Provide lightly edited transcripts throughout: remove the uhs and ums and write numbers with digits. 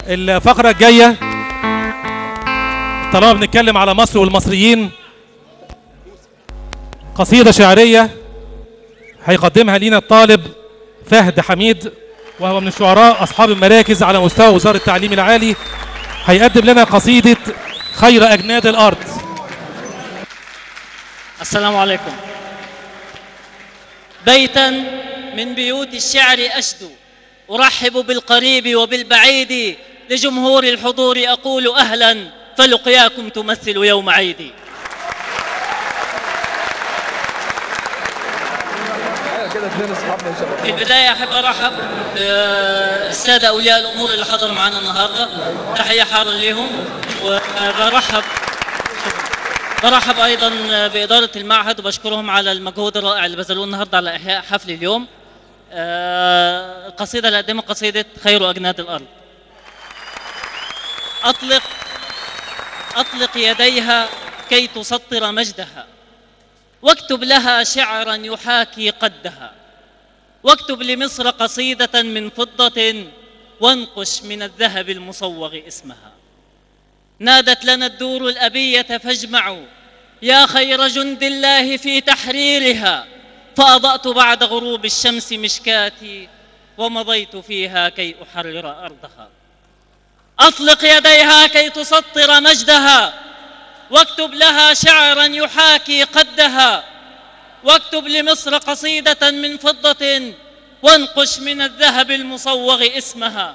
الفقرة الجاية طالما بنتكلم على مصر والمصريين، قصيدة شعرية هيقدمها لينا الطالب فهد حميد، وهو من الشعراء أصحاب المراكز على مستوى وزارة التعليم العالي. هيقدم لنا قصيدة خير أجناد الأرض. السلام عليكم. بيتا من بيوت الشعر أشدو، أرحب بالقريب وبالبعيد، لجمهور الحضور أقول أهلا، فلقياكم تمثل يوم عيدي. في البداية أحب أرحب بالسادة أولياء الأمور اللي حضروا معنا النهاردة، تحية حارة لهم. برحب أيضا بإدارة المعهد وبشكرهم على المجهود الرائع اللي بذلوه النهاردة على إحياء حفل اليوم. القصيدة اللي قدمها قصيدة خير أجناد الأرض. أطلق يديها كي تسطر مجدها، واكتب لها شعرا يحاكي قدها، واكتب لمصر قصيدة من فضة، وانقش من الذهب المصوغ اسمها. نادت لنا الدور الأبية فاجمعوا يا خير جند الله في تحريرها، فأضأت بعد غروب الشمس مشكاتي، ومضيت فيها كي أحرر أرضها. أطلق يديها كي تسطر مجدها، واكتب لها شعرا يحاكي قدها، واكتب لمصر قصيدة من فضة، وانقش من الذهب المصوغ اسمها.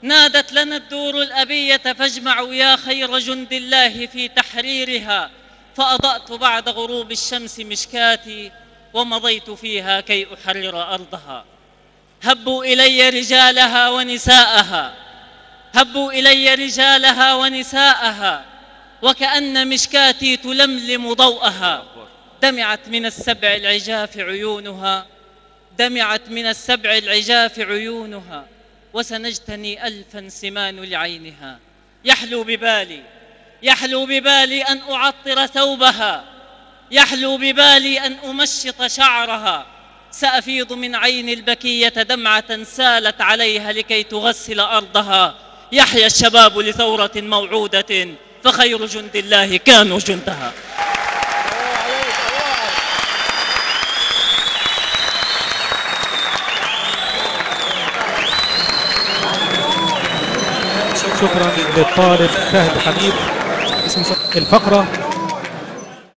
نادت لنا الدور الأبية فاجمعوا يا خير جند الله في تحريرها، فأضأت بعد غروب الشمس مشكاتي، ومضيت فيها كي أحرر أرضها. هبوا إلي رجالها ونساءها، هبوا إلي رجالها ونساءها، وكأن مشكاتي تلملم ضوءها. دمعت من السبع العجاف عيونها، دمعت من السبع العجاف عيونها، وسنجتني ألفا سمان لعينها. يحلو ببالي أن أعطر ثوبها، يحلو ببالي أن أمشط شعرها. سأفيض من عين البكية دمعة سالت عليها لكي تغسل أرضها. يحيى الشباب لثورة موعودة، فخير جند الله كانوا جندها. شكرا للطالب فهد حميد. الفقرة